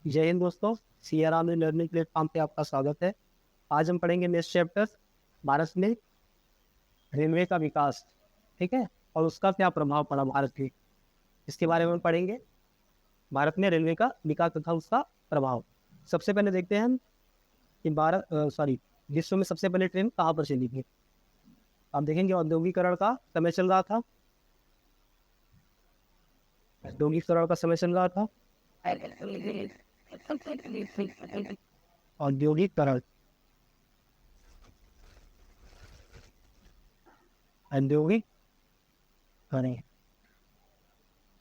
जय हिंद दोस्तों। CRR learning platform पे आपका स्वागत है। आज हम पढ़ेंगे नेक्स्ट चैप्टर, भारत में रेलवे का विकास। ठीक है, और उसका क्या प्रभाव पड़ा भारत पे, इसके बारे में हम पढ़ेंगे। भारत में रेलवे का विकास तथा उसका प्रभाव। सबसे पहले देखते हैं हम कि विश्व में सबसे पहले ट्रेन कहाँ पर चली थी। आप देखेंगे औद्योगिकरण का समय चल रहा था। औद्योगिकरण का समय चल रहा था। औद्योगिकरण औद्योगिक करें।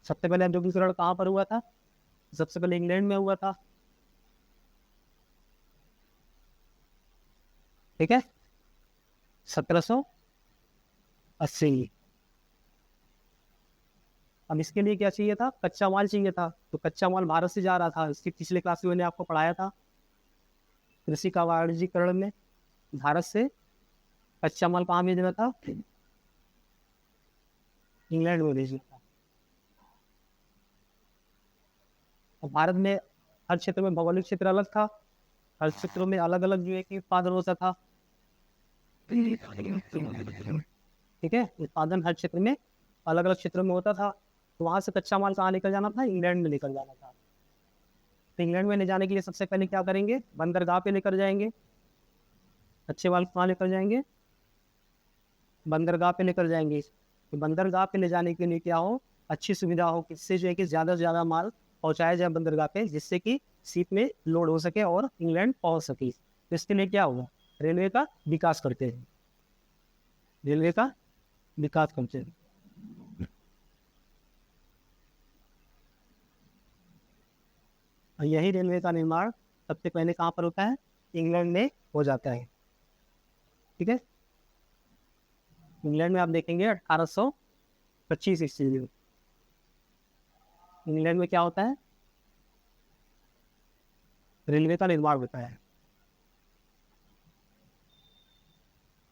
सबसे पहले औद्योगिकरण कहाँ पर हुआ था? सबसे पहले इंग्लैंड में हुआ था। ठीक है, 1780। अब इसके लिए क्या चाहिए था? कच्चा माल चाहिए था। तो कच्चा माल भारत से जा रहा था। इसके पिछले क्लास में मैंने आपको पढ़ाया था, कृषि का वाणिज्यीकरण में भारत से कच्चा माल कहाँ भेजना था? इंग्लैंड में भेजना था। और भारत में हर क्षेत्र में भौगोलिक क्षेत्र अलग था। हर क्षेत्रों में अलग अलग जो है कि उत्पादन होता था। ठीक है, उत्पादन हर क्षेत्र में अलग अलग क्षेत्रों में होता था। तो वहां से कच्चा माल कहाँ लेकर जाना था? इंग्लैंड में लेकर जाना था। तो इंग्लैंड में ले जाने के लिए सबसे पहले क्या करेंगे? बंदरगाह पे लेकर जाएंगे। कच्चे माल कहाँ लेकर जाएंगे? बंदरगाह पे लेकर जाएंगे। तो बंदरगाह पे ले जाने के लिए क्या हो? अच्छी सुविधा हो, किससे जो है कि ज़्यादा से ज़्यादा माल पहुँचाया जाए बंदरगाह पे, जिससे कि शिप में लोड हो सके और इंग्लैंड पहुँच सके। तो इसके लिए क्या होगा? रेलवे का विकास करते हैं। रेलवे का विकास करते हैं। और यही रेलवे का निर्माण सबसे पहले कहाँ पर होता है? इंग्लैंड में हो जाता है। ठीक है, इंग्लैंड में आप देखेंगे 1825 ईस्वी में इंग्लैंड में क्या होता है? रेलवे का निर्माण होता है।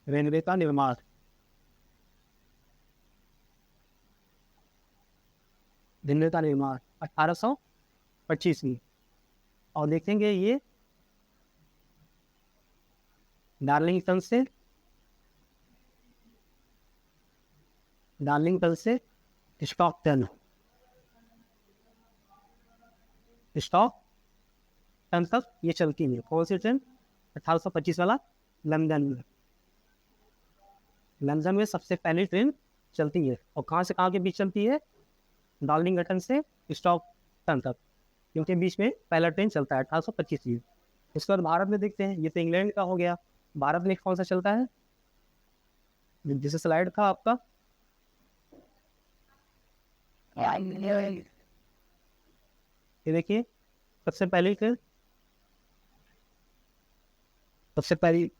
रेलवे का निर्माण रेलवे का निर्माण 1825 में। और देखेंगे ये डार्लिंगटन से डार्लिंगटन से स्टॉकटन स्टॉकटन तक ये चलती है। कौन सी ट्रेन? 1825 वाला लंदन में। लंदन में सबसे पहली ट्रेन चलती है। और कहाँ से कहाँ के बीच चलती है? डार्लिंगटन से स्टॉकटन तक, क्योंकि बीच में पहला ट्रेन चलता है 1825 में। उसके बाद भारत में देखते हैं। ये तो इंग्लैंड का हो गया। भारत में कौन सा चलता है? जिसे स्लाइड था आपका, ये देखिए। सबसे पहली ट्रेन सबसे पहली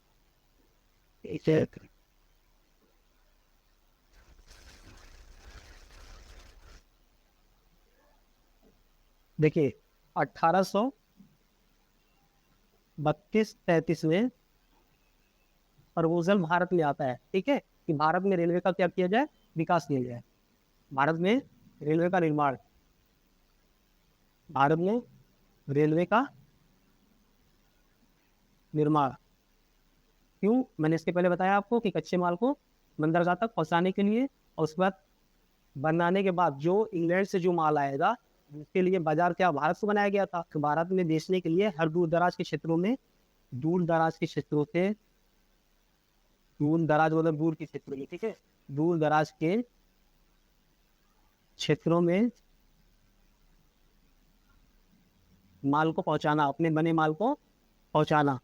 देखिए 1832-33 में प्रपोजल भारत में आता है। ठीक है, कि भारत में रेलवे का क्या किया जाए? विकास किया जाए। भारत में रेलवे का निर्माण, भारत में रेलवे का निर्माण। क्यों? मैंने इसके पहले बताया आपको कि कच्चे माल को बंदरगाह तक पहुंचाने के लिए, और उसके बाद बनाने के बाद जो इंग्लैंड से जो माल आएगा, उसके लिए बाजार क्या भारत से बनाया गया था? तो भारत में बेचने के लिए हर दूर दराज के क्षेत्रों में, दूर दराज के क्षेत्रों से, दूर दराज मतलब दूर के क्षेत्रों में, ठीक है, दूर दराज के क्षेत्रों में माल को पहुंचाना, अपने बने माल को पहुंचाना।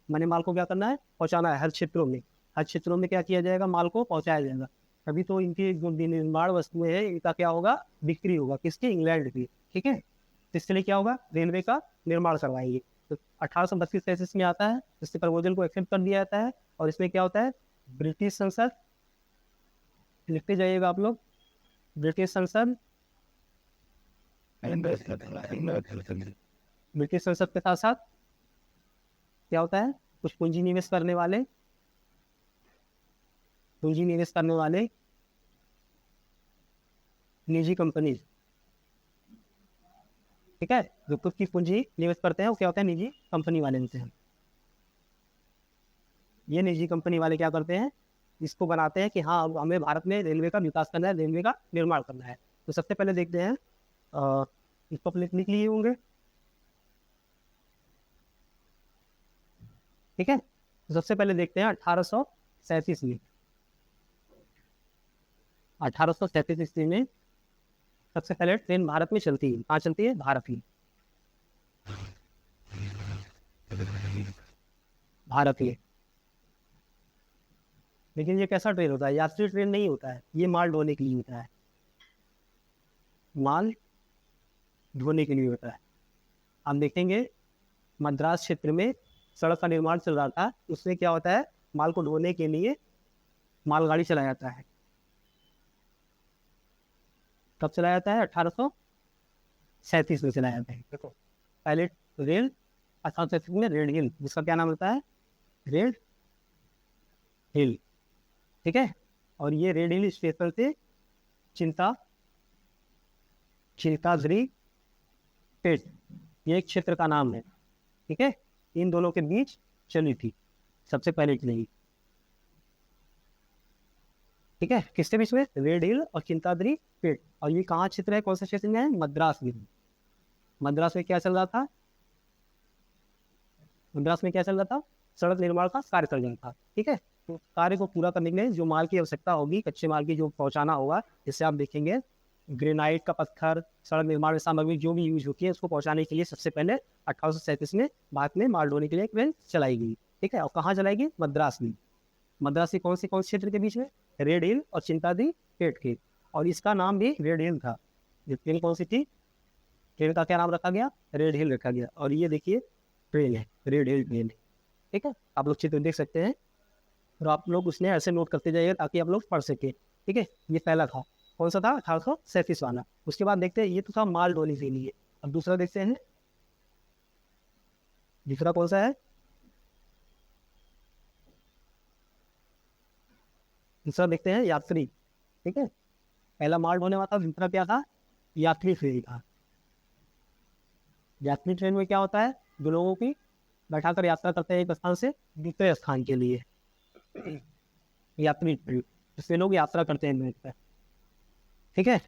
बने माल को क्या करना है? पहुंचाना है हर क्षेत्रों में। हर क्षेत्रों में क्या किया जाएगा? माल को पहुंचाया जाएगा। तभी तो इनकी जो निर्माण वस्तुएं हैं, इनका क्या होगा? बिक्री होगा। किसकी? इंग्लैंड की। ठीक है, तो इसके लिए क्या होगा? रेलवे का निर्माण करवाएंगे। तो 1832-33 में आता है, इससे प्रपोजल को एक्सेप्ट कर दिया जाता है। और इसमें क्या होता है? ब्रिटिश संसद, लिखते जाइएगा आप लोग, ब्रिटिश संसद, ब्रिटिश संसद के साथ साथ क्या होता है? कुछ पूंजी निवेश करने वाले निजी कंपनी, ठीक है, जो खुद की पूंजी निवेश करते हैं वो क्या होता है, निजी कंपनी वाले होते हैं। ये निजी कंपनी वाले क्या करते हैं, इसको बनाते हैं कि हाँ अब हमें भारत में रेलवे का विकास करना है, रेलवे का निर्माण करना है। तो सबसे पहले देखते हैं, इसको अपने लिख लिए होंगे, ठीक है। तो सबसे पहले देखते हैं 1837 में, 1837 ईस्वी में सबसे पहले ट्रेन भारत में चलती है। कहाँ चलती है, भारत में, भारत में। लेकिन ये कैसा ट्रेन होता है, यात्री ट्रेन नहीं होता है, ये माल ढोने के लिए होता है, माल ढोने के लिए होता है। हम देखेंगे मद्रास क्षेत्र में सड़क का निर्माण चल रहा था, उसमें क्या होता है, माल को ढोने के लिए मालगाड़ी चलाया जाता है। कब चलाया जाता है, 1837 में चलाया जाता है। देखो पहले रेल 1837 में रेड हिल, जिसका क्या नाम होता है, रेड हिल, ठीक है। और ये रेड हिल स्टेशन से चिंता चिंताद्री पेट, ये एक क्षेत्र का नाम है, ठीक है। इन दोनों के बीच चली थी सबसे पहले चली, ठीक है। किसके बीच में, रेड हिल और चिंताद्री पेट। और ये कहाँ क्षेत्र है, कौन सा क्षेत्र है, मद्रास में। मद्रास में क्या चल रहा था, मद्रास में क्या चल रहा था, सड़क निर्माण का कार्य चल रहा था, ठीक है। तो कार्य को पूरा करने के लिए जो माल की आवश्यकता होगी, कच्चे माल की जो पहुंचाना होगा, जिससे आप देखेंगे ग्रेनाइट का पत्थर, सड़क निर्माण सामग्री जो भी यूज होती है, उसको पहुंचाने के लिए सबसे पहले 1837 में भारत में माल ढोने के लिए एक ट्रेन चलाई गई, ठीक है। और कहाँ चलाई गई, मद्रास में। मद्रास के कौन से क्षेत्र के बीच में, रेड हिल और चिंतादी पेट के। और इसका नाम भी रेड हिल था। ये ट्रेन कौन सी थी, ट्रेन का क्या नाम रखा गया, रेड हिल रखा गया। और ये देखिए ट्रेन है, रेड हिल ट्रेन है, ठीक है। आप लोग चित्र देख सकते हैं, और आप लोग उसने ऐसे नोट करते जाइए ताकि आप लोग पढ़ सके, ठीक है। ये पहला था, कौन सा था, 1837 वाला। उसके बाद देखते हैं, ये तो था माल ढोने के लिए। अब दूसरा देखते हैं, दूसरा कौन सा है, दूसरा देखते हैं यात्री, ठीक है। पहला माल ढोने वाला था, दूसरा क्या था, यात्री ट्रेन था। यात्री ट्रेन में क्या होता है, जो लोगों की बैठाकर यात्रा करते हैं एक स्थान से दूसरे स्थान के लिए, यात्री ट्रेन, जिससे लोग यात्रा करते हैं बैठ पर, ठीक है।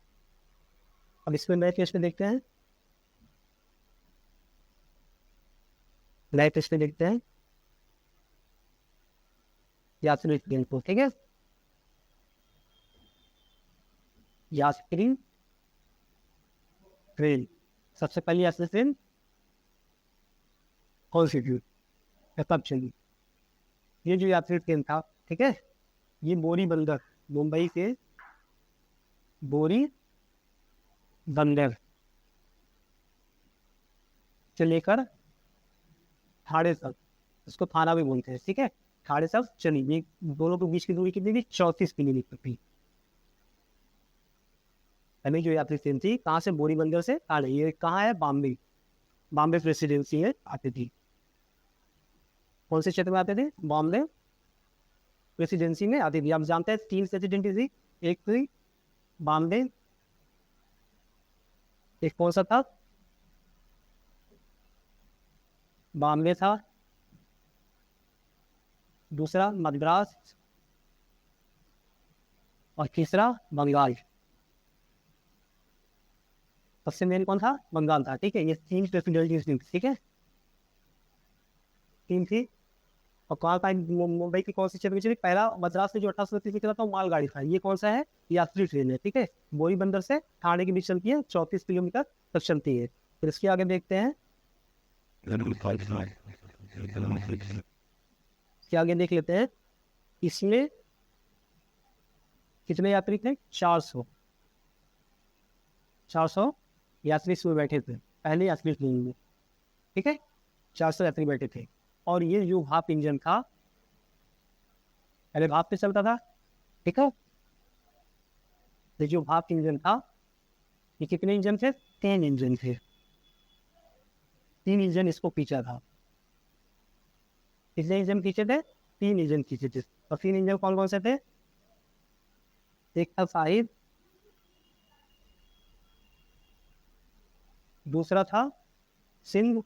अब इसमें नए पेज पे देखते हैं, नए पेज पे देखते हैं यात्री ट्रेन को, ठीक है। यात्री ट्रेन, सबसे पहली यात्री ट्रेन कौन सी थी, कब चली, ये जो यात्री ट्रेन था, ठीक है, ये बोरी बंदर, मुंबई के बोरी बंदर से लेकर थाने तक, इसको थाना भी बोलते हैं, ठीक है। थाने तक चली, ये दोनों के बीच की दूरी कितनी थी, 34 किलोमीटर थी। पहले जो यात्री ट्रेन थी, कहाँ से, बोरी बंदर से थाने, ये कहाँ है, बॉम्बे, बॉम्बे प्रेसिडेंसी में आती थी। कौन से क्षेत्र में आते थे, बॉम्बे प्रेसिडेंसी में आती थी। आप जानते हैं 3 प्रेसिडेंसी थी, एक थी बॉम्बे, एक कौन सा था, बॉम्बे था, दूसरा मद्रास, और तीसरा बंगाल। सबसे मेन कौन था, बंगाल था, ठीक है। ये 3 प्रेसिडेंसी थी, ठीक है, 3 थी। और कहाँ का, मुंबई की कौन सी क्षेत्र में चली, पहला मद्रास से जो 1837 में चला था वो मालगाड़ी था, ये कौन सा है, यात्री ट्रेन है, ठीक है। बोरी बंदर से थाने के बीच चलती है, 34 किलोमीटर तक चलती है। फिर इसके आगे देखते हैं, इसके आगे देख लेते हैं, इसमें कितने यात्री थे, 400, 400 यात्री इसमें बैठे थे, पहले यात्री ट्रेन में, ठीक है। 400 यात्री बैठे थे। और ये जो भाप इंजन था, पहले भाप पे चलता था, ठीक है। ये जो भाप इंजन था, ये कितने इंजन थे, 3 इंजन थे, 3 इंजन इसको पीछा था। कितने इंजन पीछे थे, 3 इंजन पीछे थे। और 3 इंजन कौन कौन से थे, एक था साहिब, दूसरा था सिंध,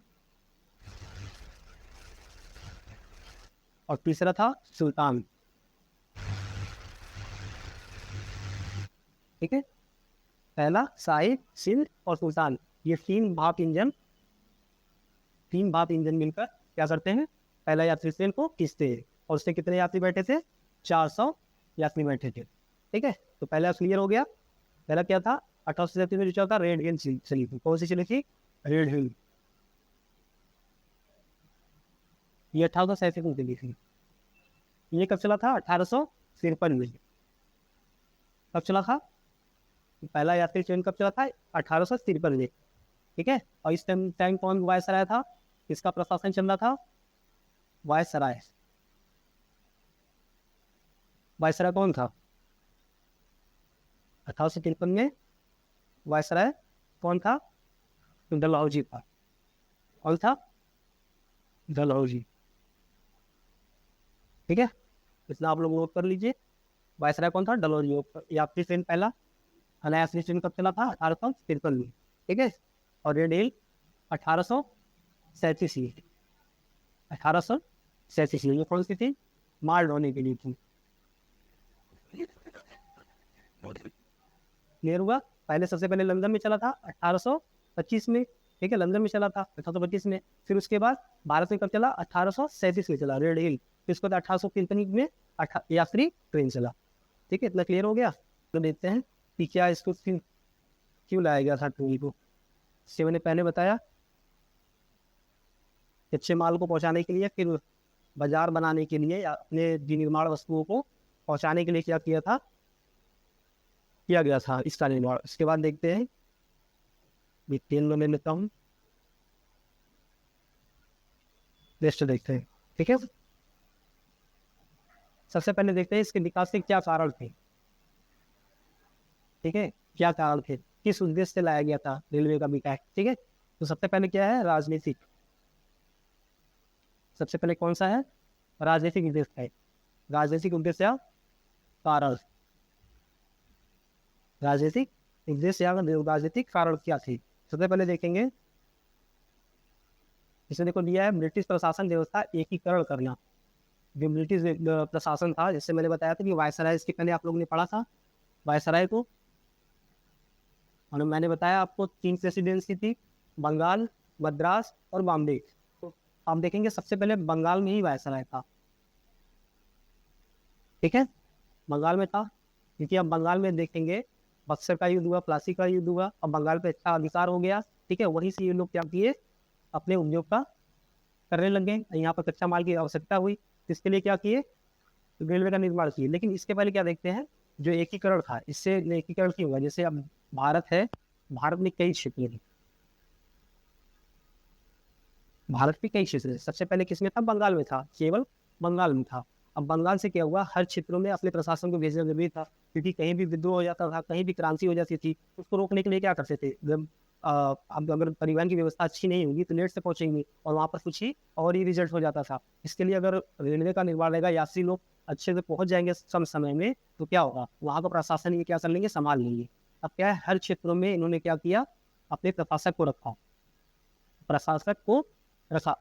और तीसरा था सुल्तान। ठीक है, पहला शाही, सिंध और सुल्तान, ये तीन भाप इंजन मिलकर क्या करते हैं, पहला यात्री ट्रेन को खींचते हैं। और उससे कितने यात्री बैठे थे, 400 यात्री बैठे थे। ठीक है, तो पहला क्लियर हो गया। पहला क्या था, 1837 में जो चला था रेड हिल चली थी। कौन सी चली थी, रेड हिल, ये 1837 में चली थी। ये कब चला था, 1853 में। कब चला था, पहला यात्री ट्रेन कब चला था, 1853 में। ठीक है, और इस टाइम कौन वायसराय था, किसका प्रशासन चल रहा था, वायसराय। वायसराय कौन था, 1853 में वायसराय कौन था, डलहौजी था। कौन था, डलहौजी। ठीक है, इतना आप लोग नोट कर लीजिए। वायसराय कौन था, डलहौजी। यात्री ट्रेन पहला यात्री ट्रेन कब चला था, 1853 में। ठीक है, और रेड हिल 1837 में। 1837 में कौन सी थी, माल ढोने के लिए थी। क्लियर हुआ। पहले सबसे पहले लंदन में चला था 1825 में। ठीक है, लंदन में चला था 1825 में। फिर उसके बाद भारत में कब चला, 1837 में चला रेड हिल। फिर उसके बाद 1853 में यात्री ट्रेन चला। ठीक है, इतना क्लियर हो गया। तो देखते हैं कि क्या इसको क्यों लाया गया था ट्रेन को। इससे मैंने पहले बताया, कच्चे माल को पहुंचाने के लिए, फिर बाजार बनाने के लिए, या अपने विनिर्माण वस्तुओं को पहुंचाने के लिए क्या किया गया था इसका निर्माण। इसके बाद देखते हैं, ट्रेन में ले लेता हूँ, नेक्स्ट देखते हैं। ठीक है, सबसे पहले देखते हैं इसके विकास के क्या कारण थे। ठीक है, क्या कारण थे, किस उद्देश्य से लाया गया था रेलवे का विकास। ठीक है, तो सबसे पहले क्या है, राजनीतिक। सबसे पहले कौन सा है, राजनीतिक उद्देश्य है। राजनीतिक उद्देश्य या कारण, राजनीतिक उद्देश्य या राजनीतिक कारण क्या थी। सबसे पहले देखेंगे, इसमें देखो दिया है ब्रिटिश प्रशासन व्यवस्था एकीकरण करना। जो ब्रिटिश प्रशासन था, जैसे मैंने बताया था कि वायसराय, इसके पहले आप लोगों ने पढ़ा था वायसराय को, और मैंने बताया आपको 3 प्रेसिडेंसी थी, बंगाल, मद्रास और बॉम्बे। तो आप देखेंगे सबसे पहले बंगाल में ही वायसराय था। ठीक है, बंगाल में था, क्योंकि अब बंगाल में देखेंगे बक्सर का युद्ध हुआ, प्लासी का युद्ध हुआ, अब बंगाल पे अच्छा अधिकार हो गया। ठीक है, वहीं से ये लोग क्या किए, अपने उद्योग का करने लग गए। यहाँ पर कच्चा माल की आवश्यकता हुई, इसके लिए क्या किए, रेलवे का निर्माण किए। लेकिन इसके पहले क्या देखते हैं, जो एकीकरण था, इससे एकीकरण क्यों हुआ। जैसे अब भारत है, भारत में कई क्षेत्र हैं, भारत के कई क्षेत्र हैं। सबसे पहले किसमें था, बंगाल में था, केवल बंगाल में था। अब बंगाल से क्या हुआ, हर क्षेत्रों में अपने प्रशासन को भेजना जरूरी था, क्योंकि कहीं भी विद्रोह हो जाता था, कहीं भी क्रांति हो जाती थी, उसको रोकने के लिए क्या करते थे, जब अब अगर परिवहन की व्यवस्था अच्छी नहीं होगी तो लेट से पहुंचेंगे, और वहाँ पर कुछ ही और ही रिजल्ट हो जाता था। इसके लिए अगर रेलवे का निर्माण रहेगा, यात्री लोग अच्छे से पहुंच जाएंगे कम समय में, तो क्या होगा, वहाँ का प्रशासन ये क्या कर लेंगे, संभाल लेंगे। अब क्या है, हर क्षेत्रों में इन्होंने क्या किया, अपने प्रशासक को रखा, और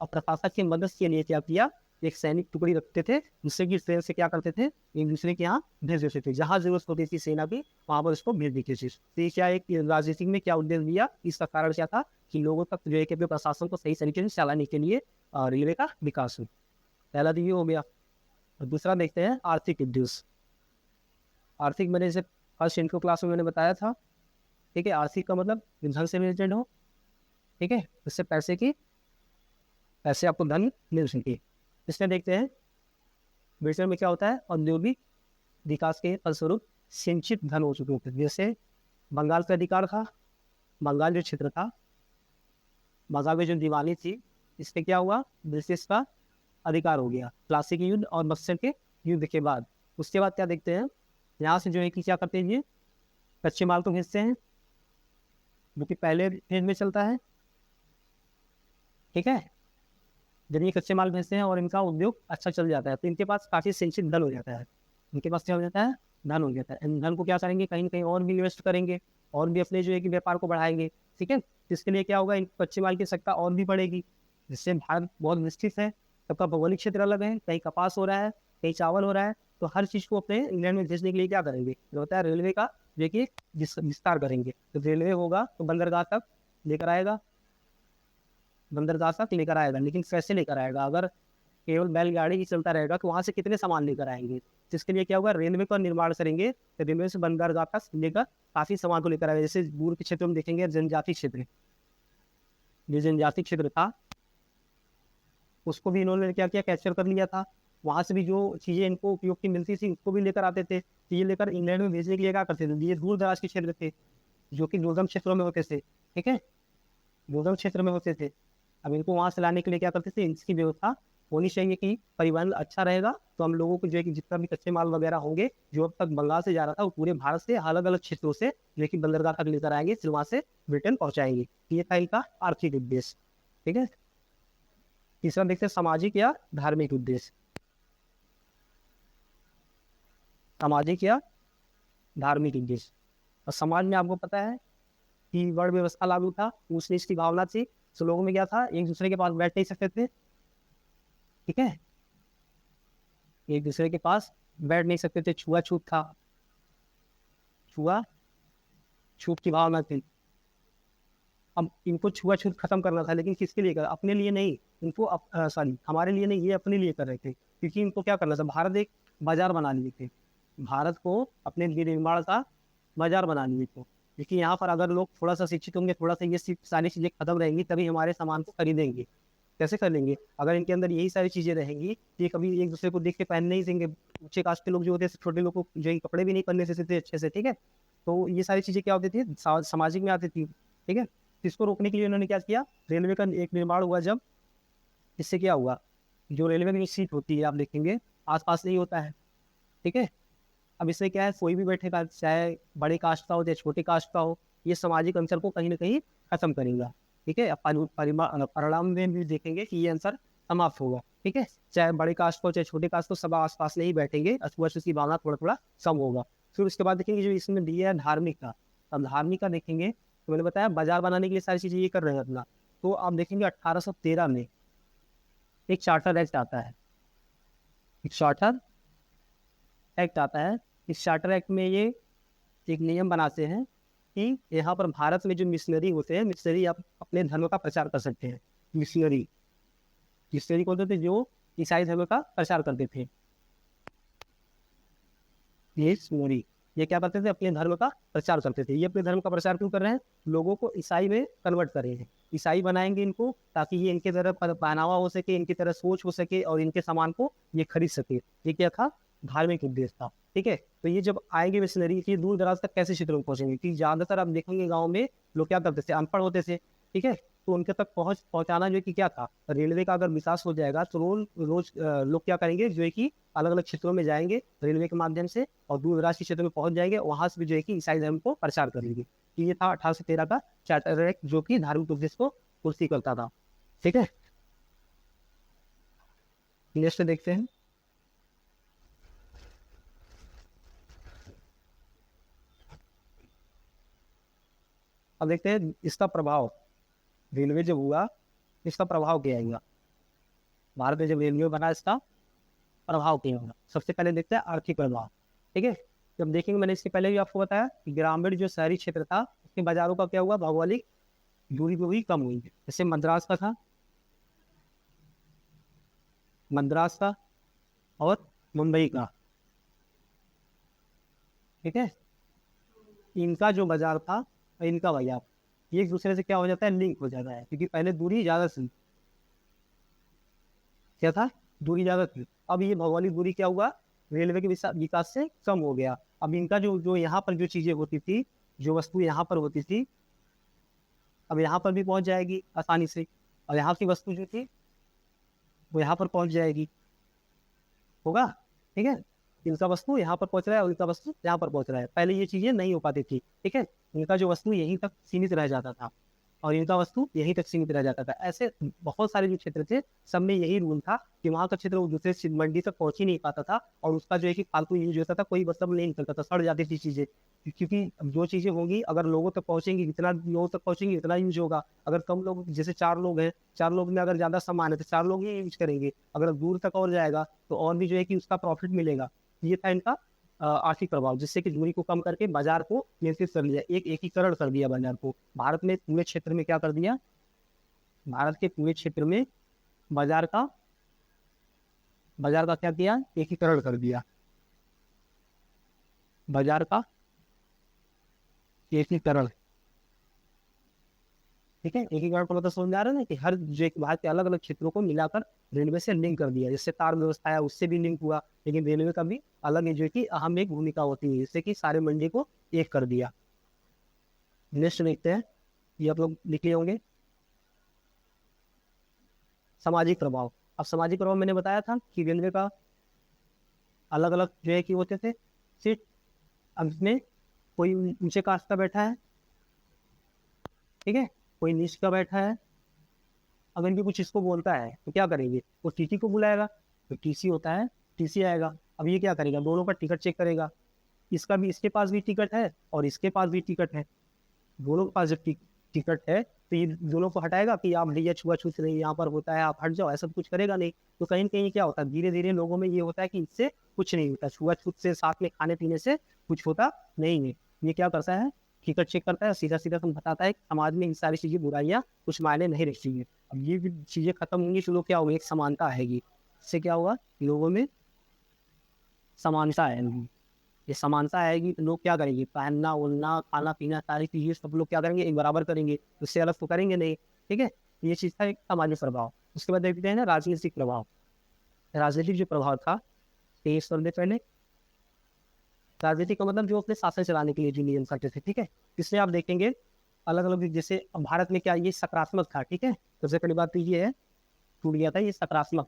प्रशासक की मदद के लिए क्या किया, एक सैनिक टुकड़ी रखते थे, जिससे कि ट्रेन से क्या करते थे, एक दूसरे के यहाँ भेज देते थे, जहाँ जरूरत होती थी सेना की, वहाँ पर उसको भेज देते थे। तो ये क्या, एक राजनीतिक में क्या उद्देश्य दिया, इसका कारण क्या था, कि लोगों तक जो है कि अपने प्रशासन को सही तरीके से चलाने के लिए रेलवे का विकास हो। पहला तो ये हो गया। और दूसरा देखते हैं आर्थिक उद्देश्य। आर्थिक मैंने जैसे फर्स्ट इंट्रो क्लास में मैंने बताया था। ठीक है, आर्थिक का मतलब धन से रिलेटेड हो। ठीक है, इससे पैसे आपको धन मिल सके। इसमें देखते हैं ब्रिटेन में क्या होता है, औद्योगिक विकास के फलस्वरूप सिंचित धन हो चुके थे। जैसे बंगाल का अधिकार था, बंगाल जो क्षेत्र था, बंगाल में जो दीवानी थी, इससे क्या हुआ, ब्रिटिश का अधिकार हो गया प्लासी के युद्ध और बक्सर के युद्ध के बाद। उसके बाद क्या देखते हैं, यहाँ से जो है कि क्या करते हैं, ये कच्चे माल को भेजते हैं, जो कि पहले फेज में चलता है। ठीक है, जब ये कच्चे माल भेजते हैं और इनका उद्योग अच्छा चल जाता है, तो इनके पास काफ़ी सिंचित धन हो जाता है। इनके पास क्या हो जाता है, धन हो गया था। इन धन को क्या करेंगे, कहीं ना कहीं और भी इन्वेस्ट करेंगे और भी अपने जो है कि व्यापार को बढ़ाएंगे। ठीक है, इसके लिए क्या होगा, इन कच्चे माल की आवश्यकता और भी बढ़ेगी, जिससे भारत बहुत विस्तृत है, सबका भौगोलिक क्षेत्र अलग है, कहीं कपास हो रहा है, कहीं चावल हो रहा है, तो हर चीज़ को अपने इंग्लैंड में भेजने के लिए क्या करेंगे, जो होता है रेलवे का जो कि विस्तार करेंगे। तो रेलवे होगा तो बंदरगाह तक लेकर आएगा, बंदरगाह तक लेकर आएगा, लेकिन कैसे लेकर आएगा, अगर केवल बैलगाड़ी ही चलता रहेगा तो वहाँ से कितने सामान लेकर आएंगे। जिसके लिए क्या होगा, रेलवे का निर्माण करेंगे, तो रेलवे से बंदरगाह तक लेकर काफ़ी सामान को लेकर आएगा। जैसे दूर के क्षेत्र में देखेंगे जनजाति क्षेत्र, जो जनजाति क्षेत्र था उसको भी इन्होंने क्या किया, कैप्चर कर लिया था। वहाँ से भी जो चीज़ें इनको उपयोग की मिलती थी उसको भी लेकर आते थे, तो ये लेकर इंग्लैंड में भेजने के लिए क्या करते थे, ये दूर दराज के क्षेत्र थे जो कि दुर्गम क्षेत्रों में होते थे। ठीक है, दुर्गम क्षेत्र में होते थे। अब इनको वहाँ से लाने के लिए क्या करते थे, इसकी व्यवस्था होनी चाहिए कि परिवहन अच्छा रहेगा तो हम लोगों को जो है कि जितना भी कच्चे माल वगैरह होंगे जो अब तक बंगाल से जा रहा था वो पूरे भारत से अलग अलग क्षेत्रों से लेकिन बंदरगाह तक लेकर आएंगे, फिर वहाँ से ब्रिटेन पहुँचाएंगे। ये था इनका आर्थिक उद्देश्य। ठीक है, तीसरा देखते हैं सामाजिक या धार्मिक उद्देश्य। सामाजिक या धार्मिक उद्देश्य, और समाज में आपको पता है कि वर्ण व्यवस्था लागू था, ऊंच नीच की भावना थी, तो लोगों में क्या था, एक दूसरे के पास बैठ नहीं सकते थे। ठीक है, एक दूसरे के पास बैठ नहीं सकते थे, छुआछूत था, छुआछूत की भावना थी। अब इनको छुआछूत खत्म करना था, लेकिन किसके लिए कर, अपने लिए नहीं, इनको सॉरी हमारे लिए नहीं, ये अपने लिए कर रहे थे, क्योंकि इनको क्या करना था, भारत एक बाजार बना लिए थे, भारत को अपने निर्माण का बाजार बना लिए थे। क्योंकि यहाँ पर अगर लोग थोड़ा सा शिक्षित होंगे, थोड़ा सा ये सारी चीज़ें खत्म रहेंगी, तभी हमारे सामान को खरीदेंगे। कैसे कर लेंगे, अगर इनके अंदर यही सारी चीज़ें रहेंगी, ये कभी एक दूसरे को देख के पहन नहीं देंगे। ऊंचे कास्ट के लोग जो होते हैं, छोटे लोग को जो है कपड़े भी नहीं पहनने देते थे अच्छे से। ठीक है, तो ये सारी चीज़ें क्या होती थी, सामाजिक में आती थी। ठीक है, इसको रोकने के लिए उन्होंने क्या किया, रेलवे का एक निर्माण हुआ जब, इससे क्या हुआ, जो रेलवे की सीट होती है आप देखेंगे आसपास नहीं होता है। ठीक है, अब इससे क्या है, कोई भी बैठेगा, चाहे बड़े कास्ट का हो चाहे छोटे कास्ट का हो, ये सामाजिक अंतर को कहीं ना कहीं खत्म करेगा। ठीक है, परिणाम में भी देखेंगे कि ये अंतर समाप्त होगा। ठीक है, चाहे बड़े कास्ट को चाहे छोटे कास्ट को, सब आसपास नहीं बैठेंगे, अछूत की भावना थोड़ा थोड़ा कम होगा। फिर उसके बाद देखेंगे जो इसमें दिया है धार्मिक का, अब धार्मिक का देखेंगे तो मैंने बताया बाजार बनाने के लिए सारी चीज़ें ये कर रहे हैं अपना। तो आप देखेंगे 1813 में एक चार्टर एक्ट आता है, एक चार्टर एक्ट आता है। इस चार्टर एक्ट में ये एक नियम बनाते हैं कि यहाँ पर भारत में जो मिशनरी होते हैं, मिशनरी आप अपने धर्म का प्रचार कर सकते हैं। मिशनरी, मिशनरी कौन होते थे, जो ईसाई धर्म का प्रचार करते थे। मिशनरी ये क्या करते थे, अपने धर्म का प्रचार करते थे। ये अपने धर्म का प्रचार क्यों कर रहे हैं, लोगों को ईसाई में कन्वर्ट कर रहे हैं, ईसाई बनाएंगे इनको, ताकि ये इनके तरह पहनावा हो सके, इनकी तरह सोच हो सके और इनके सामान को ये खरीद सके। ये क्या था, धार्मिक उद्देश्य था। ठीक है, तो ये जब आएंगे मिशनरी, ये दूर दराज तक कैसे क्षेत्रों में पहुंचेंगे, क्योंकि ज्यादातर आप देखेंगे गाँव में लोग क्या करते थे, अनपढ़ होते थे। ठीक है, तो उनके तक पहुंचाना जो है कि क्या था, रेलवे का अगर विकास हो जाएगा तो रोज लोग क्या करेंगे, जो है कि अलग अलग क्षेत्रों में जाएंगे रेलवे के माध्यम से और दूर दराज के क्षेत्र में पहुंच जाएंगे, वहां से भी जो है कि ईसाई धर्म को प्रचार कर लेंगे। ये था 1813 का चार्टर एक्ट, जो कि धार्मिक उद्देश्य को पूर्ति करता था। ठीक है, नेक्स्ट देखते हैं। अब देखते हैं इसका प्रभाव, रेलवे जब हुआ इसका प्रभाव क्या आएगा, भारत में जब रेलवे बना इसका प्रभाव क्या होगा। सबसे पहले देखते हैं आर्थिक प्रभाव। ठीक है, जब देखेंगे, मैंने इसके पहले भी आपको बताया कि ग्रामीण जो शहरी क्षेत्र था उसके बाजारों का क्या हुआ, भौगोलिक दूरी भी कम हुई। जैसे मद्रास का था, मद्रास का और मुंबई का। ठीक है, इनका जो बाजार था और इनका बाजार, ये एक दूसरे से क्या हो जाता है, लिंक हो जाता है, क्योंकि पहले दूरी ज़्यादा थी। क्या था, दूरी ज़्यादा थी। अब ये भौगोलिक दूरी क्या हुआ, रेलवे के विकास से कम हो गया। अब इनका जो जो यहाँ पर जो चीज़ें होती थी, जो वस्तु यहाँ पर होती थी, अब यहाँ पर भी पहुँच जाएगी आसानी से, और यहाँ की वस्तु जो थी वो यहाँ पर पहुँच जाएगी, होगा। ठीक है, इनका वस्तु यहाँ पर पहुँच रहा है और इनका वस्तु यहाँ पर पहुँच रहा है। पहले ये चीज़ें नहीं हो पाती थी। ठीक है, इनका जो वस्तु यहीं तक सीमित रह जाता था और इनका वस्तु यहीं तक सीमित रह जाता था। ऐसे बहुत सारे जो क्षेत्र थे, सब में यही रूल था कि वहाँ का क्षेत्र वो दूसरे मंडी तक पहुंच ही नहीं पाता था, और उसका जो है कि फालतू यूज होता था, कोई मतलब नहीं निकलता था, सड़ जाती थी चीजें। क्योंकि जो चीजें होंगी अगर लोगों तक पहुंचेंगी, जितना लोगों तक पहुंचेंगी उतना यूज होगा। अगर कम लोग, जैसे 4 लोग हैं, 4 लोग में अगर ज्यादा सामान है तो 4 लोग ही यूज करेंगे। अगर दूर तक और जाएगा तो और भी जो है कि उसका प्रॉफिट मिलेगा। ये था इनका आर्थिक प्रभाव, जिससे कि दूरी को कम करके बाजार को नियंत्रित कर लिया, एक एकीकरण कर दिया बाजार को। भारत में पूरे क्षेत्र में क्या कर दिया, भारत के पूरे क्षेत्र में बाजार का क्या किया, एकीकरण कर दिया, बाजार का एकीकरण। ठीक है, एकीकरण का मतलब समझ में आ रहा है ना, कि हर जो भारत के अलग अलग क्षेत्रों को मिलाकर रेलवे से लिंक कर दिया। जैसे तार व्यवस्था है उससे भी लिंक हुआ, लेकिन रेलवे का भी अलग है जो कि अहम एक भूमिका होती है, जिससे कि सारे मंडी को एक कर दिया। नेक्स्ट देखते हैं, ये आप लोग लिख लिए होंगे, सामाजिक प्रभाव। अब सामाजिक प्रभाव मैंने बताया था कि रेलवे का अलग अलग जो है कि होते थे सीट। अब इसमें कोई ऊंचे कास्ट का बैठा है, ठीक है, कोई नीच का बैठा है, अगर इनकी कुछ इसको बोलता है तो क्या करेंगे, वो टीटी को बुलाएगा, तो टीसी होता है, टीसी आएगा। अब ये क्या करेगा, दोनों का टिकट चेक करेगा, इसका भी, इसके पास भी टिकट है और इसके पास भी टिकट है, दोनों के पास जब टिकट है तो ये दोनों को हटाएगा कि आप भैया छुआछूत नहीं यहाँ पर होता है, आप हट जाओ, ऐसा कुछ करेगा नहीं। तो कहीं न कहीं क्या होता है, धीरे धीरे लोगों में ये होता है कि इससे कुछ नहीं होता, छुआछूत से, साथ में खाने पीने से कुछ होता नहीं है। ये क्या करता है, टिकट चेक करता है, सीधा सीधा तुम बताता है कि समाज में इन सारी चीजें, बुराइयां कुछ मायने नहीं रखती है। अब ये चीजें खत्म होंगी तो लोग क्या होगा, एक समानता आएगी। इससे क्या होगा, लोगों में समानता आएगी। ये समानता आएगी तो लोग क्या करेंगे, पहनना ओढ़ना खाना पीना सारी चीजें सब लोग क्या करेंगे, एक बराबर करेंगे, उससे अलग तो करेंगे नहीं। ठीक है, ये चीज था एक सामाजिक प्रभाव। उसके बाद देखते हैं ना राजनीतिक प्रभाव। राजनीतिक जो प्रभाव था, तेईस साल पहले, राजनीति का मतलब जो अपने शासन चलाने के लिए जो नियम करते थे। ठीक है, इसमें आप देखेंगे अलग अलग, जैसे भारत में क्या ये सकारात्मक था। ठीक है, सबसे पहली बात तो ये है, टूट गया था ये सकारात्मक,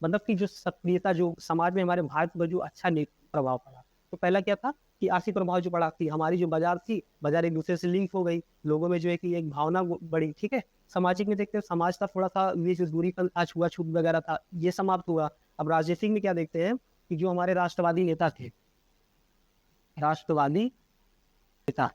मतलब कि जो सक्रियता जो समाज में हमारे भारत पर जो अच्छा प्रभाव पड़ा। तो पहला क्या था कि आर्थिक प्रभाव जो पड़ा थी, हमारी जो बाजार थी, बाजार एक दूसरे से लिंक हो गई, लोगों में जो है कि एक भावना बढ़ी। ठीक है, सामाजिक में देखते हैं, समाज का थोड़ा सा ये जो दूरीपन था, छुआछूत वगैरह था, ये समाप्त हुआ। अब राजनीतिक में क्या देखते हैं कि जो हमारे राष्ट्रवादी नेता थे, राष्ट्रवादी नेता,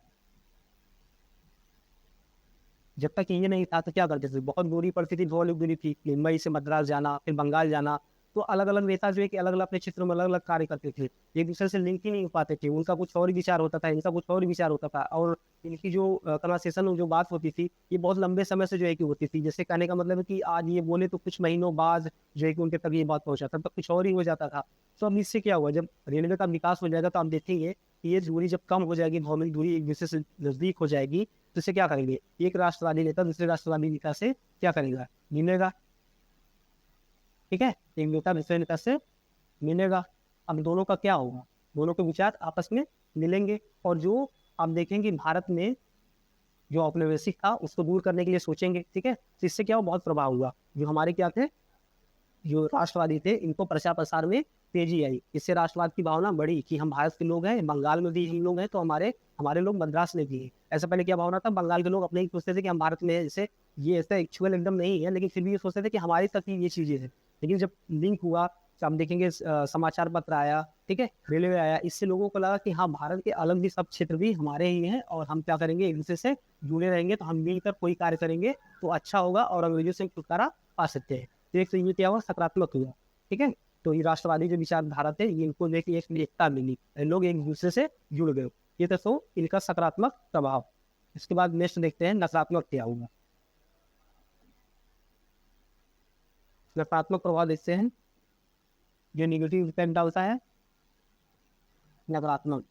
जब तक ये नहीं था तो क्या करते थे, बहुत दूरी पड़ती थी, भौगोलिक दूरी थी, मुंबई से मद्रास जाना, फिर बंगाल जाना। तो अलग अलग नेता जो है कि अलग अलग अपने क्षेत्रों में अलग अलग कार्य करते थे, एक दूसरे से लिंक ही नहीं हो पाते थे, उनका कुछ और विचार होता था, इनका कुछ और विचार होता था, और इनकी जो कन्वर्सेशन जो बात होती थी, ये बहुत लंबे समय से जो है कि होती थी। जैसे कहने का मतलब है कि आज ये बोले तो कुछ महीनों बाद जो है कि उनके तक ये बात पहुंचा, तब तक कुछ और ही हो जाता था। तो अब इससे क्या हुआ, जब रेलवे का विकास हो जाएगा तो आप देखेंगे कि ये दूरी जब कम हो जाएगी, भौगोलिक दूरी एक दूसरे से नजदीक हो जाएगी, तो इसे क्या करेंगे, एक राष्ट्रवादी नेता दूसरे राष्ट्रवादी नेता से क्या करेगा, मिलेगा। ठीक है, एक नेता दूसरे नेता से मिलेगा। अब दोनों का क्या होगा, दोनों के विचार आपस में मिलेंगे, और जो आप देखेंगे भारत में जो औपनिवेशिक था उसको दूर करने के लिए सोचेंगे। ठीक है, तो इससे क्या हो, बहुत प्रभाव हुआ। जो हमारे क्या थे, जो राष्ट्रवादी थे, इनको प्रचार प्रसार में तेजी आई, इससे राष्ट्रवाद की भावना बढ़ी कि हम भारत के लोग हैं, बंगाल में भी हम लोग हैं तो हमारे हमारे लोग मद्रास में भी हैं। ऐसा पहले क्या भावना था, बंगाल के लोग अपने ही सोचते थे कि हम भारत में हैं, जैसे ये ऐसा एक्चुअल एकदम नहीं है, लेकिन फिर भी ये सोचते थे कि हमारी तक ही ये चीजें हैं। लेकिन जब लिंक हुआ तो हम देखेंगे समाचार पत्र आया, ठीक है, रेलवे आया, इससे लोगों को लगा कि हाँ, भारत के अलग भी सब क्षेत्र भी हमारे ही हैं, और हम क्या करेंगे, एक दूसरे से जुड़े रहेंगे, तो हम मिलकर कोई कार्य करेंगे तो अच्छा होगा और अंग्रेजों से छुटकारा पा सकते हैं। तो एक तो ये क्या हुआ, सकारात्मक हुआ। ठीक है, तो ये राष्ट्रवादी जो विचारधारा थे, ये इनको लेके एक एकता मिली, लोग एक दूसरे से जुड़ गए। ये तो इनका सकारात्मक प्रभाव। इसके बाद नेक्स्ट देखते हैं नकारात्मक क्या हुआ। नकारात्मक प्रभाव देखते हैं, जो निगेटिव इफेक्ट डालता है नकारात्मक।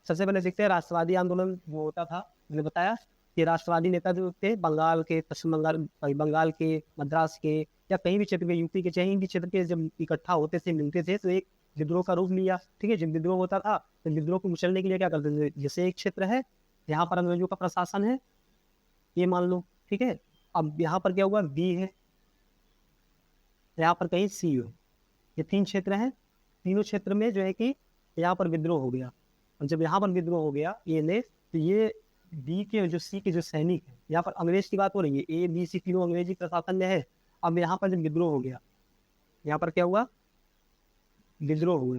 सबसे पहले देखते हैं राष्ट्रवादी आंदोलन जो होता था, मैंने बताया कि राष्ट्रवादी नेता जो थे, बंगाल के, पश्चिम बंगाल, बंगाल के, मद्रास के, या कहीं भी क्षेत्र के, यूपी के, चाहे भी क्षेत्र के, जब इकट्ठा होते थे, मिलते थे, तो एक विद्रोह का रूप लिया। ठीक है, जब विद्रोह होता था तो विद्रोह को कुचलने के लिए क्या करते थे, जैसे एक क्षेत्र है यहाँ पर अंग्रेजों का प्रशासन है, ये मान लो। ठीक है, अब यहाँ पर क्या हुआ, बी है, यहाँ पर कहीं सी हो, ये 3 क्षेत्र हैं, तीनों क्षेत्र में जो है कि यहाँ पर विद्रोह हो गया। और जब यहाँ पर विद्रोह हो गया ये ने, तो ये बी के जो सी के जो सैनिक है, यहाँ पर अंग्रेज की बात हो रही है, ए बी सी तीनों अंग्रेजी प्रशासन में है। अब यहाँ पर जब विद्रोह हो गया, यहाँ पर क्या हुआ, विद्रोह हुआ।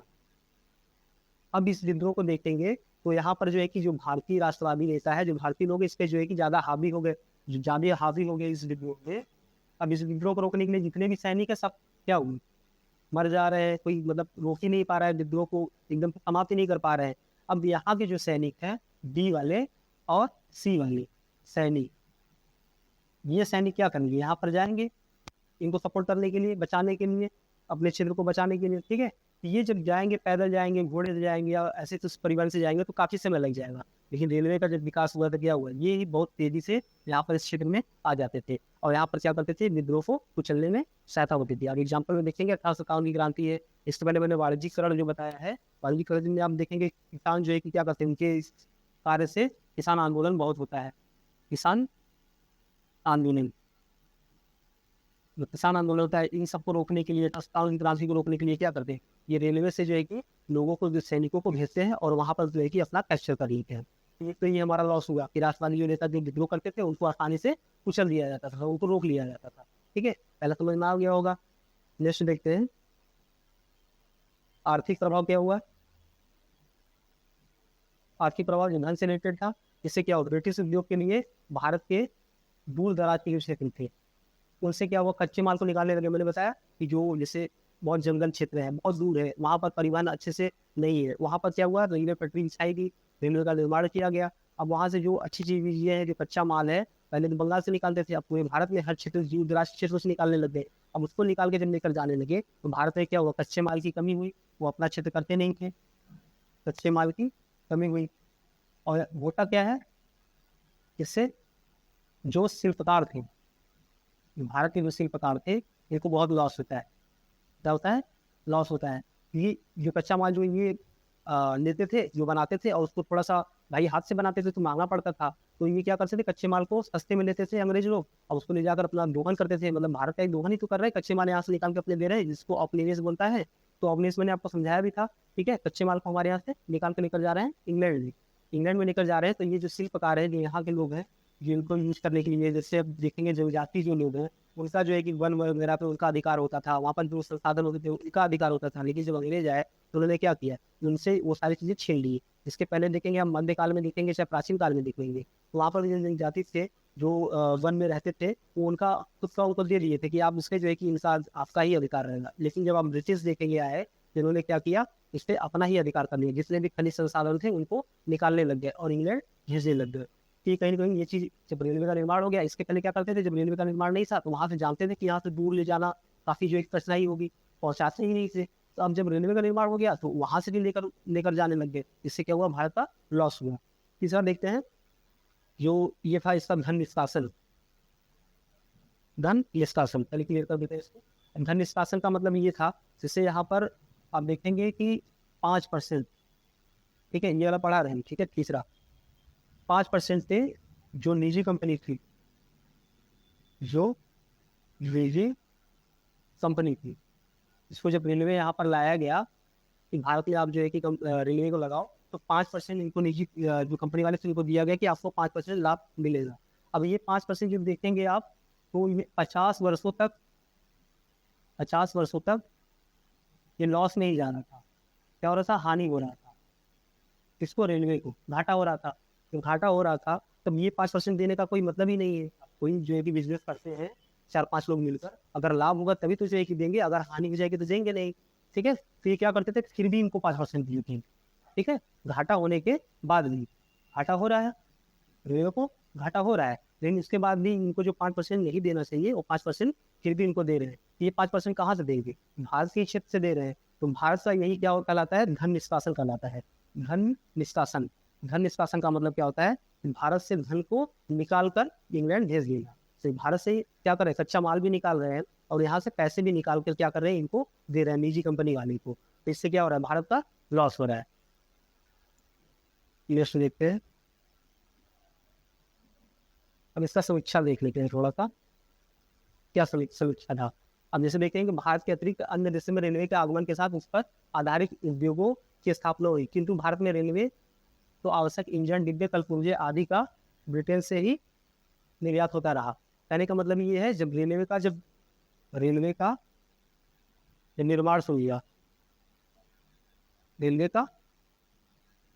अब इस विद्रोह को देखेंगे तो यहाँ पर जो है कि जो भारतीय राष्ट्रवादी नेता है, जो भारतीय लोग इस पे जो है कि ज्यादा हावी हो गए, जो ज्यादा हावी हो गए इस विद्रोह में। अब इस विद्रोह को रोकने के लिए जितने भी सैनिक है सब क्या हुए, मर जा रहे हैं, कोई मतलब रोक ही नहीं पा रहा है विद्रोह को, एकदम समाप्त ही नहीं कर पा रहे हैं। अब यहाँ के जो सैनिक हैं, बी वाले और सी वाले सैनिक, ये सैनिक क्या करेंगे, यहाँ पर जाएंगे इनको सपोर्ट करने के लिए, बचाने के लिए, अपने क्षेत्र को बचाने के लिए, ठीक है। ये जब जाएंगे, पैदल जाएंगे, घोड़े से जाएंगे या ऐसे तो परिवहन से जाएंगे तो काफी समय लग जाएगा। लेकिन रेलवे का जब विकास हुआ तो क्या हुआ, ये ही बहुत तेजी से यहाँ पर इस क्षेत्र में आ जाते थे और यहाँ पर क्या करते थे, विद्रोह को कुचलने में सहायता होती थी। अब एग्जाम्पल में देखेंगे 1851 की क्रांति है, इससे पहले मैंने वाणिज्यिकरण जो बताया है, वाणिज्यिकरण में आप देखेंगे किसान जो है कि क्या करते हैं, उनके इस कार्य से किसान आंदोलन बहुत होता है। किसान आंदोलन, जो किसान आंदोलन होता है, इन सबको रोकने के लिए, तस्काल की क्रांति को रोकने के लिए क्या करते हैं, ये रेलवे से जो है कि लोगों को, जो सैनिकों को भेजते हैं और वहां पर जो है कि अपना कैप्चर कर लेते हैं। तो ये हमारा लॉस हुआ कि राष्ट्रवादी जो नेता जो विद्रोह करते थे उनको आसानी से कुचल दिया जाता था, उनको रोक लिया जाता था। ठीक है, पहले समझ में आ गया होगा। नेक्स्ट देखते हैं, आर्थिक प्रभाव क्या हुआ। आर्थिक प्रभाव जो धन से रिलेटेड था, इससे क्या हुआ, ब्रिटिश उद्योग के लिए भारत के दूर दराज के जो क्षेत्र थे उनसे क्या हुआ, कच्चे माल को निकालने लगे। मैंने बताया कि जो जैसे बहुत जंगल क्षेत्र है, बहुत दूर है, वहां पर परिवहन अच्छे से नहीं है, वहां पर क्या हुआ, रेलवे पटरी बिछाई गई, रेलवे का निर्माण किया गया। अब वहां से जो अच्छी चीजें हैं, जो कच्चा माल है, पहले तो बंगाल से निकालते थे, अब पूरे भारत में हर क्षेत्र, दूर दराज क्षेत्रों से निकालने लग गए। अब उसको निकाल के जब लेकर जाने लगे तो भारत में क्या हुआ, कच्चे माल की कमी हुई, वो अपना क्षेत्र करते नहीं थे, कच्चे माल की कमी हुई। और होता क्या है, इससे जो शिल्पकार थे, भारत के जो शिल्पकार थे, इनको बहुत लॉस होता है। क्या होता है, लॉस होता है। ये जो कच्चा माल जो ये लेते थे, जो बनाते थे, और उसको थोड़ा सा भाई हाथ से बनाते थे तो महंगा पड़ता था, तो ये क्या करते थे, कच्चे माल को सस्ते में लेते थे अंग्रेज लोग, और उसको ले जाकर अपना दोहन करते थे। मतलब भारत का एक दोहन ही तो कर रहे हैं, कच्चे माल यहाँ से निकाल के अपने दे रहे हैं, जिसको औपनिवेश बोलता है। तो औपनिवेश मैंने आपको समझाया भी था, ठीक है। कच्चे माल को हमारे यहाँ से निकाल के लेकर जा रहे हैं इंग्लैंड में, इंग्लैंड में लेकर जा रहे हैं। तो ये जो शिल्पकार है, जो यहाँ के लोग हैं, जिनको यूज करने के लिए, जैसे अब देखेंगे जनजाति जो लोग हैं, उनका जो है कि वन वगैरह पे उनका अधिकार होता था, वहाँ पर जो संसाधन होते थे उनका अधिकार होता था। लेकिन जब अंग्रेज आए तो उन्होंने क्या किया, उनसे वो सारी चीजें छीन ली। इसके पहले देखेंगे हम, मध्यकाल में देखेंगे, चाहे प्राचीन काल में देखेंगे, तो वहाँ पर जो जनजाति थे, जो वन में रहते थे, वो उनका खुद का उनको दे दिए थे कि आप उसके जो है कि इंसान, आपका ही अधिकार रहेगा। लेकिन जब हम ब्रिटिश देखेंगे आए, जिन्होंने क्या किया, इस पर अपना ही अधिकार कर लिया, जितने भी खनिज संसाधन थे उनको निकालने लग गए और इंग्लैंड भेजने लग गए। कि कहीं ना कहीं ये चीज, जब रेलवे का निर्माण हो गया, इसके पहले क्या करते थे, जब रेलवे का निर्माण नहीं था तो वहां से जानते थे कि यहाँ से दूर ले जाना काफी जो एक कठिनाई होगी, पहुंचाते ही नहीं थे। तो अब जब रेलवे का निर्माण हो गया तो वहां से भी लेकर लेकर जाने लग गए, इससे क्या हुआ, भारत का लॉस हुआ। तीसरा देखते हैं, जो ये था इसका धन निष्कासन। धन निष्कासन पहले क्लियर कर देते हैं इसको। धन निष्कासन का मतलब ये था, जैसे यहाँ पर आप देखेंगे कि 5%, ठीक है, ये वाला पढ़ा रहे हैं, ठीक है। तीसरा 5% थे जो निजी कंपनी थी, जो निजी कंपनी थी, इसको जब रेलवे यहाँ पर लाया गया कि भारत में आप जो है कि रेलवे को लगाओ, तो 5% इनको निजी जो कंपनी वाले थे उनको दिया गया कि आपको 5% लाभ मिलेगा। अब ये 5% जब देखेंगे आप, तो ये 50 वर्षों तक ये लॉस में ही जा रहा था। क्या हो रहा था, हानि हो रहा था, किसको, रेलवे को घाटा हो रहा था। जब घाटा हो रहा था तब ये 5% देने का कोई मतलब ही नहीं है। कोई जो है कि बिजनेस करते हैं 4-5 लोग मिलकर, अगर लाभ होगा तभी तो जो है कि देंगे, अगर हानि हो जाएगी तो देंगे नहीं, ठीक है। तो ये क्या करते थे, फिर भी इनको 5% दिए थे, ठीक है, घाटा होने के बाद भी। घाटा हो रहा है, रेलवे को घाटा हो रहा है, लेकिन इसके बाद भी इनको जो 5% नहीं देना चाहिए, वो 5% फिर भी इनको दे रहे हैं। ये 5% कहाँ से देंगे, भारत के क्षेत्र से दे रहे हैं। तो भारत का यही क्या कहलाता है, धन निष्कासन कहलाता है। धन निष्कासन, धन निष्कासन का मतलब क्या होता है, भारत से धन को निकाल कर इंग्लैंड भेज देना। तो भारत से क्या कर रहे हैं, कच्चा माल भी निकाल रहे हैं और यहाँ से पैसे भी निकाल कर क्या कर रहे हैं, इनको दे रहे हैं, निजी कंपनी वाले को। तो इससे क्या हो रहा है, भारत का लॉस हो रहा है। नेक्स्ट देखते हैं, अब इसका समीक्षा देख लेते हैं थोड़ा सा, क्या समीक्षा था। अब जैसे देखते हैं कि भारत के अतिरिक्त अन्य देशों में रेलवे के आगमन के साथ उस पर आधारित उद्योगों की स्थापना हुई, किंतु भारत में रेलवे तो आवश्यक इंजन, डिब्बे, कलपुर्जे आदि का ब्रिटेन से ही निर्यात होता रहा। कहने का मतलब ये है, जब रेलवे का निर्माण शुरू हुआ, रेलवे का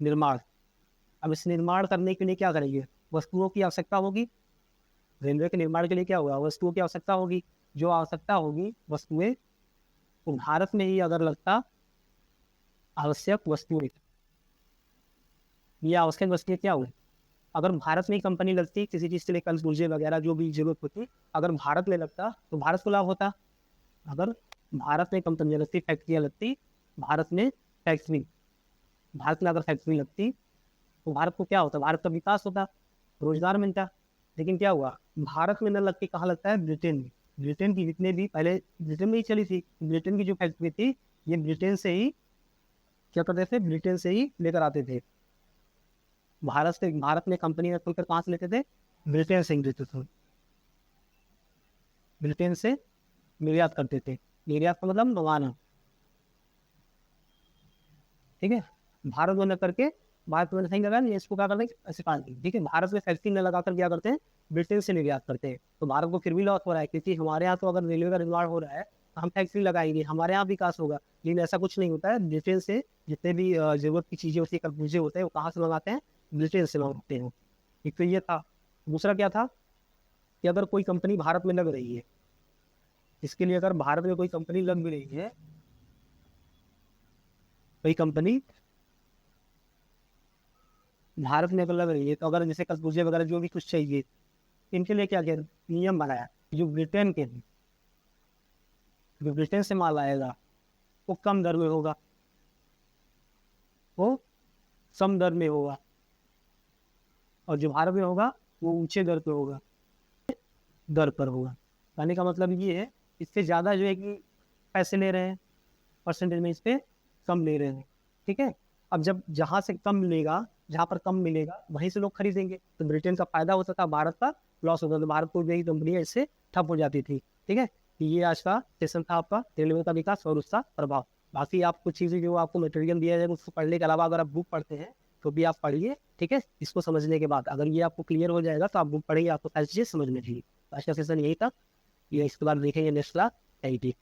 निर्माण, अब इस निर्माण करने के लिए क्या करेंगे, वस्तुओं की आवश्यकता होगी। रेलवे के निर्माण के लिए क्या होगा, वस्तुओं की आवश्यकता होगी। जो आवश्यकता होगी वस्तुएं, तो भारत में ही अगर लगता आवश्यक वस्तुएं, ये आवश्यक वस्तुएं क्या हुई, अगर भारत में ही कंपनी लगती किसी चीज़ के लिए, कल पुर्जे वगैरह जो भी जरूरत होती, अगर भारत में लगता तो भारत को लाभ होता। अगर भारत में कंपनियाँ लगती, फैक्ट्रियाँ लगती, भारत में अगर फैक्ट्री लगती तो भारत को क्या होता, भारत का विकास होता, रोजगार मिलता। लेकिन क्या हुआ, भारत में न लग के कहाँ लगता है, ब्रिटेन में। ब्रिटेन की जितने भी, पहले ब्रिटेन में ही चली थी, ब्रिटेन की जो फैक्ट्री थी ये ब्रिटेन से ही क्या करते थे, ब्रिटेन से ही लेकर आते थे। भारत में कंपनी खुलकर कहाँ से लेते थे, ब्रिटेन से ही लेते थे, ब्रिटेन से निर्यात करते थे। निर्यात का मतलब मंगाना, ठीक है। भारत में न करके, भारत में नहीं लगा, इसको क्या करते हैं, ऐसे काट दी, ठीक है। भारत में फैक्ट्री न लगाकर क्या करते हैं, ब्रिटेन से निर्यात करते हैं। तो भारत को फिर भी लॉस हो रहा है, क्योंकि हमारे यहाँ तो अगर रेलवे का निर्माण हो रहा है तो हम फैक्ट्री लगाएंगे, हमारे यहाँ विकास होगा। लेकिन ऐसा कुछ नहीं होता है। ब्रिटेन से जितने भी जरूरत की चीज़ें होती है, कर्बूजे होते हैं, वो कहाँ से मंगाते हैं, ब्रिटेन से मंगाते हैं। एक तो ये था। दूसरा क्या था कि अगर कोई कंपनी भारत में लग रही है, इसके लिए अगर भारत में कोई कंपनी लग भी रही है, कोई कंपनी भारत में अगर लग रही है, तो अगर जैसे कर्बूजे वगैरह जो भी कुछ चाहिए, इनके लिए क्या किया, नियम बनाया, जो ब्रिटेन के हैं, जो ब्रिटेन से माल आएगा वो कम दर में होगा, वो कम दर में होगा, और जो भारत में होगा वो ऊंचे दर पे होगा, दर पर होगा। कहने का मतलब ये है, इससे ज़्यादा जो है कि पैसे ले रहे हैं, परसेंटेज में इस पे कम ले रहे हैं, ठीक है। अब जब जहाँ से कम मिलेगा, जहाँ पर कम मिलेगा वहीं से लोग खरीदेंगे, तो ब्रिटेन का फायदा होता था, भारत का लॉस होता था। भारत को यही कंपनियाँ इससे ठप हो जाती थी, ठीक है। ये आज का सेशन था आपका, रेलवे का विकास और उसका प्रभाव। बाकी आप कुछ चीज़ें जो आपको मटेरियल दिया जाएगा उसको पढ़ने के अलावा अगर आप बुक पढ़ते हैं तो भी आप पढ़िए, ठीक है। इसको समझने के बाद अगर ये आपको क्लियर हो जाएगा तो आप बुक पढ़ेंगे, आपको सारी चीज़ें समझ में आएगी। आज का सेशन यही था, ये इसके बाद देखेंगे नेक्स्ट क्लास। Thank you.